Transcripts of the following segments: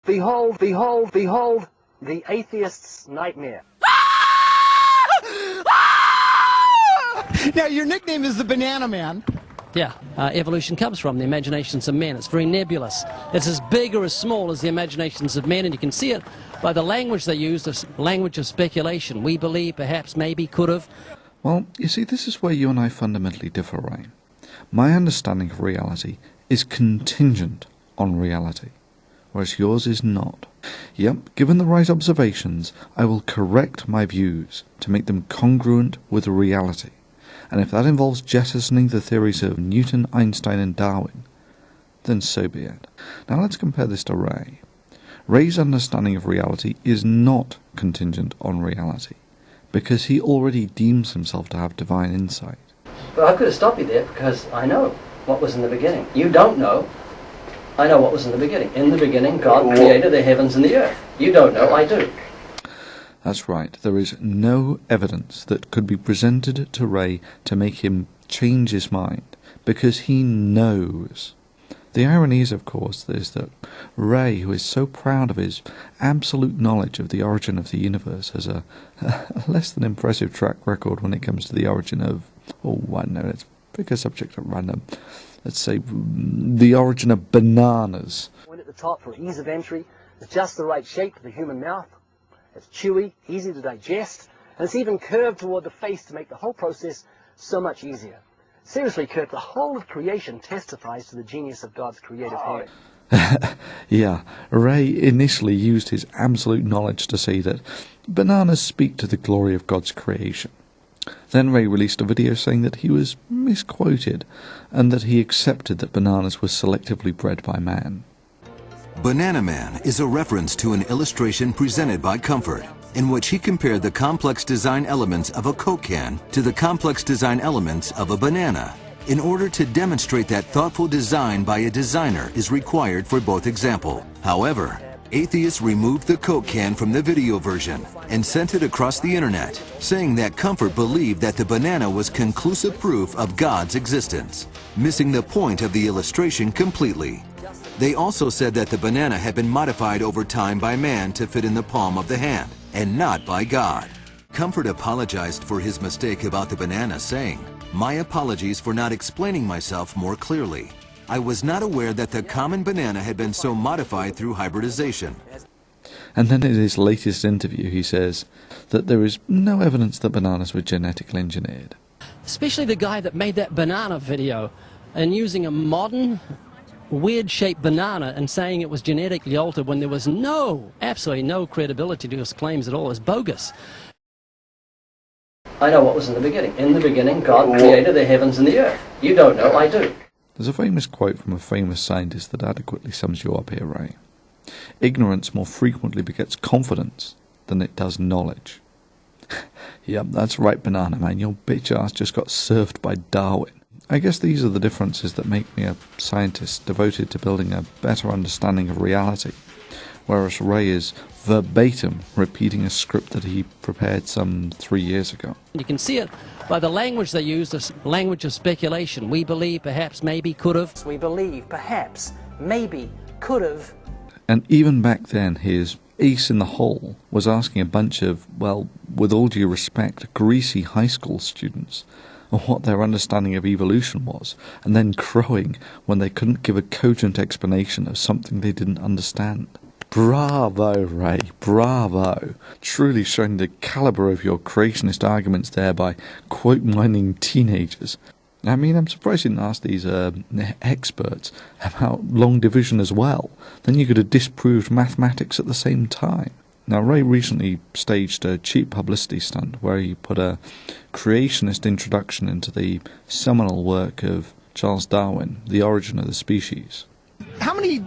Behold, behold, behold, the atheist's nightmare. Now, your nickname is the Banana Man. Yeah, evolution comes from the imaginations of men. It's very nebulous. It's as big or as small as the imaginations of men, and you can see it by the language they use, the language of speculation. We believe, perhaps, maybe, could have. Well, you see, this is where you and I fundamentally differ, Ray. My understanding of reality is contingent on reality, whereas yours is not. Yep, given the right observations, I will correct my views to make them congruent with reality. And if that involves jettisoning the theories of Newton, Einstein and Darwin, then so be it. Now let's compare this to Ray. Ray's understanding of reality is not contingent on reality, because he already deems himself to have divine insight. But I could have stopped you there because I know what was in the beginning. You don't know. I know what was in the beginning. In the beginning, God created the heavens and the earth. You don't know, I do. That's right. There is no evidence that could be presented to Ray to make him change his mind, because he knows. The irony is, of course, is that Ray, who is so proud of his absolute knowledge of the origin of the universe, has a less than impressive track record when it comes to the origin of, let's pick a subject at random. Let's say the origin of bananas. Point at the top for ease of entry. It's just the right shape for the human mouth. It's chewy, easy to digest, and it's even curved toward the face to make the whole process so much easier. Seriously, Kirk, the whole of creation testifies to the genius of God's creative hand. Yeah, Ray initially used his absolute knowledge to say that bananas speak to the glory of God's creation. Then Ray released a video saying that he was misquoted, and that he accepted that bananas were selectively bred by man. Banana Man is a reference to an illustration presented by Comfort, in which he compared the complex design elements of a Coke can to the complex design elements of a banana, in order to demonstrate that thoughtful design by a designer is required for both examples. However, atheists removed the Coke can from the video version and sent it across the internet, saying that Comfort believed that the banana was conclusive proof of God's existence, missing the point of the illustration completely. They also said that the banana had been modified over time by man to fit in the palm of the hand, and not by God. Comfort apologized for his mistake about the banana, saying, "My apologies for not explaining myself more clearly. I was not aware that the common banana had been so modified through hybridization." And then in his latest interview he says that there is no evidence that bananas were genetically engineered. Especially the guy that made that banana video and using a modern weird-shaped banana and saying it was genetically altered when there was absolutely no credibility to his claims at all. It's bogus. I know what was in the beginning. In the beginning, God created the heavens and the earth. You don't know, I do. There's a famous quote from a famous scientist that adequately sums you up here, Ray. Ignorance more frequently begets confidence than it does knowledge. Yep, that's right, Banana Man. Your bitch ass just got served by Darwin. I guess these are the differences that make me a scientist devoted to building a better understanding of reality, whereas Ray is verbatim repeating a script that he prepared some 3 years ago. You can see it by the language they use, the language of speculation. We believe, perhaps, maybe, could have. We believe, perhaps, maybe, could have. And even back then, his ace in the hole was asking a bunch of, well, with all due respect, greasy high school students what their understanding of evolution was, and then crowing when they couldn't give a cogent explanation of something they didn't understand. Bravo, Ray, bravo. Truly showing the calibre of your creationist arguments there by quote-mining teenagers. I mean, I'm surprised you didn't ask these experts about long division as well. Then you could have disproved mathematics at the same time. Now, Ray recently staged a cheap publicity stunt where he put a creationist introduction into the seminal work of Charles Darwin, The Origin of the Species. How many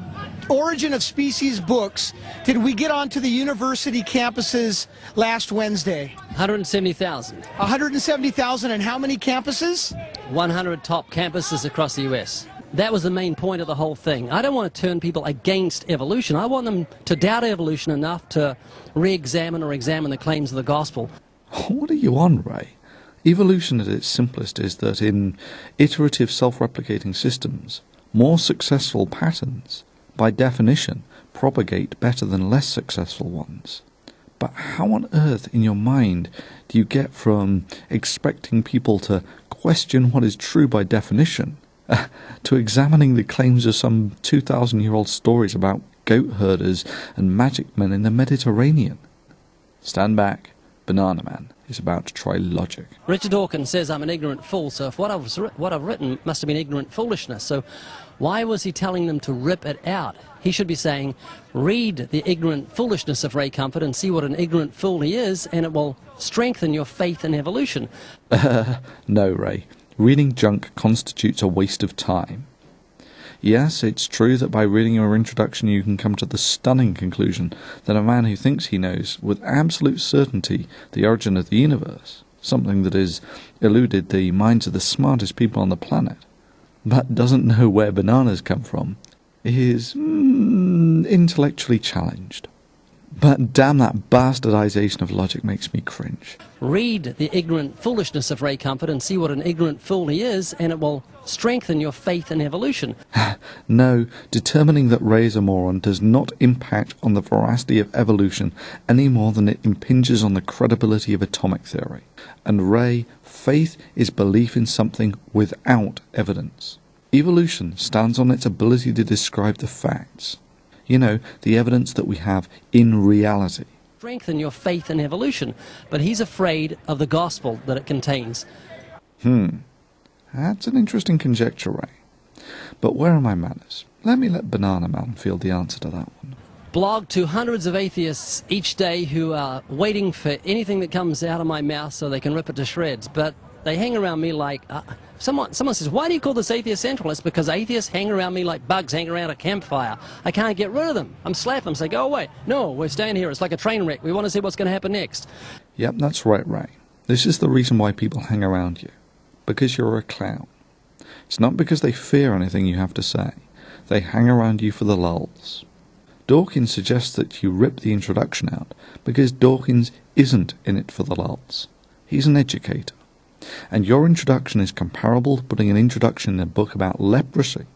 Origin of Species books did we get onto the university campuses last Wednesday? 170,000. 170,000, and how many campuses? 100 top campuses across the US. That was the main point of the whole thing. I don't want to turn people against evolution. I want them to doubt evolution enough to re-examine or examine the claims of the gospel. What are you on, Ray? Evolution at its simplest is that in iterative self-replicating systems, more successful patterns, by definition, propagate better than less successful ones. But how on earth in your mind do you get from expecting people to question what is true by definition to examining the claims of some 2,000-year-old stories about goat herders and magic men in the Mediterranean? Stand back. Banana Man is about to try logic. Richard Dawkins says I'm an ignorant fool, so if what I've written must have been ignorant foolishness. So why was he telling them to rip it out? He should be saying, read the ignorant foolishness of Ray Comfort and see what an ignorant fool he is, and it will strengthen your faith in evolution. No, Ray. Reading junk constitutes a waste of time. Yes, it's true that by reading your introduction you can come to the stunning conclusion that a man who thinks he knows with absolute certainty the origin of the universe, something that has eluded the minds of the smartest people on the planet, but doesn't know where bananas come from, is intellectually challenged. But damn, that bastardization of logic makes me cringe. Read the ignorant foolishness of Ray Comfort and see what an ignorant fool he is, and it will strengthen your faith in evolution. No, determining that Ray is a moron does not impact on the veracity of evolution any more than it impinges on the credibility of atomic theory. And Ray, faith is belief in something without evidence. Evolution stands on its ability to describe the facts. You know, the evidence that we have in reality. Strengthen your faith in evolution, but he's afraid of the gospel that it contains. That's an interesting conjecture, Ray. But where are my manners? Let me let Banana Man field the answer to that one. Blog to hundreds of atheists each day who are waiting for anything that comes out of my mouth so they can rip it to shreds, but they hang around me like... Someone says, why do you call this atheist centralist? Because atheists hang around me like bugs hang around a campfire. I can't get rid of them. I'm slapping them, say, go away. No, we're staying here. It's like a train wreck. We want to see what's going to happen next. Yep, that's right, Ray. This is the reason why people hang around you. Because you're a clown. It's not because they fear anything you have to say. They hang around you for the lulz. Dawkins suggests that you rip the introduction out because Dawkins isn't in it for the lulz. He's an educator. And your introduction is comparable to putting an introduction in a book about leprosy,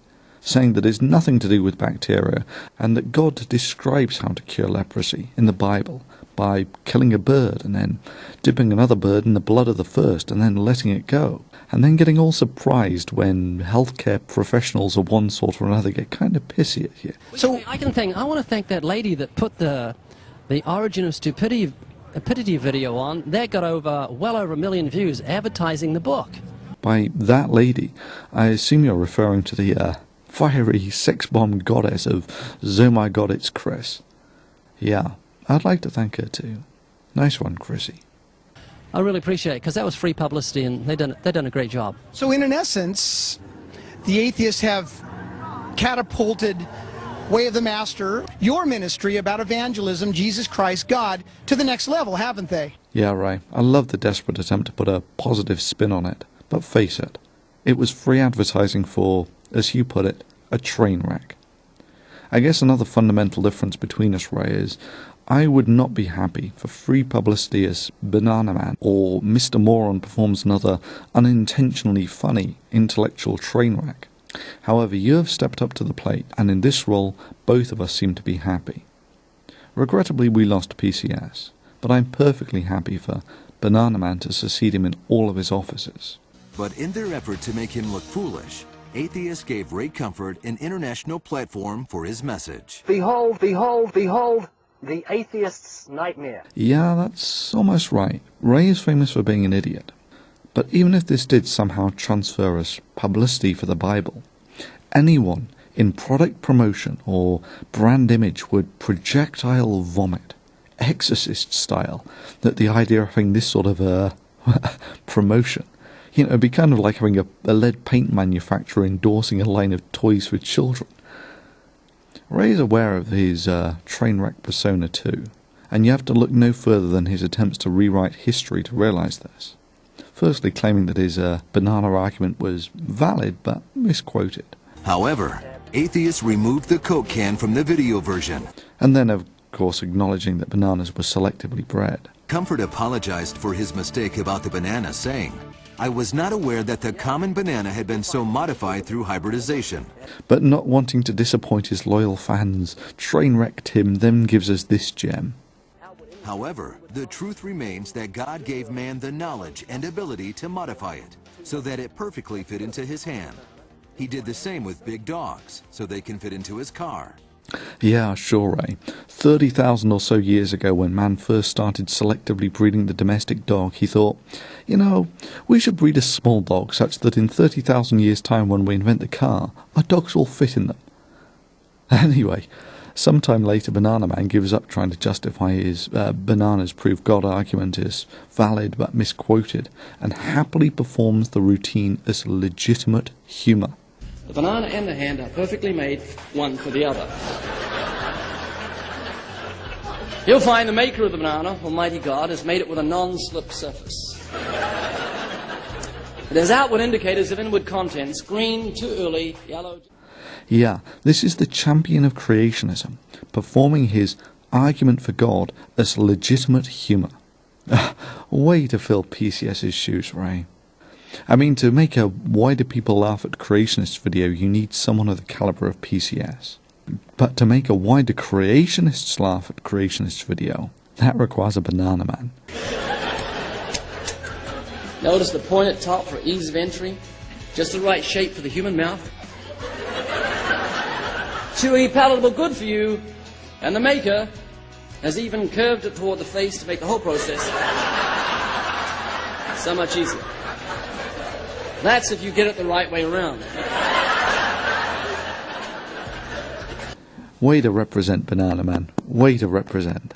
saying that it's nothing to do with bacteria, and that God describes how to cure leprosy in the Bible by killing a bird and then dipping another bird in the blood of the first and then letting it go, and then getting all surprised when healthcare professionals of one sort or another get kind of pissy at you. So I want to thank that lady that put the origin of stupidity video on. That got well over 1 million views advertising the book. By that lady, I assume you're referring to the fiery sex bomb goddess of "Oh my God, it's Chris." Yeah, I'd like to thank her too. Nice one, Chrissy. I really appreciate it, because that was free publicity, and they've done a great job. So in essence, the atheists have catapulted Way of the Master, your ministry about evangelism, Jesus Christ, God, to the next level, haven't they? Yeah, Ray. I love the desperate attempt to put a positive spin on it. But face it, it was free advertising for, as you put it, a train wreck. I guess another fundamental difference between us, Ray, is I would not be happy for free publicity as Banana Man or Mr. Moron performs another unintentionally funny intellectual train wreck. However, you have stepped up to the plate, and in this role, both of us seem to be happy. Regrettably, we lost PCS, but I'm perfectly happy for Banana Man to succeed him in all of his offices. But in their effort to make him look foolish, atheists gave Ray Comfort an international platform for his message. Behold, behold, behold, the atheist's nightmare. Yeah, that's almost right. Ray is famous for being an idiot. But even if this did somehow transfer as publicity for the Bible, anyone in product promotion or brand image would projectile vomit, Exorcist style, that the idea of having this sort of promotion, you know, it'd be kind of like having a lead paint manufacturer endorsing a line of toys for children. Ray is aware of his train wreck persona too, and you have to look no further than his attempts to rewrite history to realise this. Firstly, claiming that his banana argument was valid but misquoted. However, atheists removed the Coke can from the video version. And then, of course, acknowledging that bananas were selectively bred. Comfort apologized for his mistake about the banana, saying, I was not aware that the common banana had been so modified through hybridization. But not wanting to disappoint his loyal fans, Trainwreck Tim then gives us this gem. However, the truth remains that God gave man the knowledge and ability to modify it, so that it perfectly fit into his hand. He did the same with big dogs, so they can fit into his car. Yeah, sure, Ray. 30,000 or so years ago, when man first started selectively breeding the domestic dog, he thought, you know, we should breed a small dog such that in 30,000 years' time, when we invent the car, our dogs will fit in them. Anyway, sometime later, Banana Man gives up trying to justify his bananas prove God argument is valid but misquoted, and happily performs the routine as legitimate humour. The banana and the hand are perfectly made one for the other. You'll find the maker of the banana, Almighty God, has made it with a non-slip surface. It has outward indicators of inward contents: green, too early, yellow... Yeah, this is the champion of creationism, performing his argument for God as legitimate humour. Way to fill PCS's shoes, Ray. I mean, to make a Why Do People Laugh at Creationists video, you need someone of the calibre of PCS. But to make a Why Do Creationists Laugh at Creationists video, that requires a Banana Man. Notice the pointed top for ease of entry, just the right shape for the human mouth. Chewy, palatable, good for you, and the maker has even curved it toward the face to make the whole process so much easier. That's if you get it the right way around. Way to represent, Banana Man. Way to represent.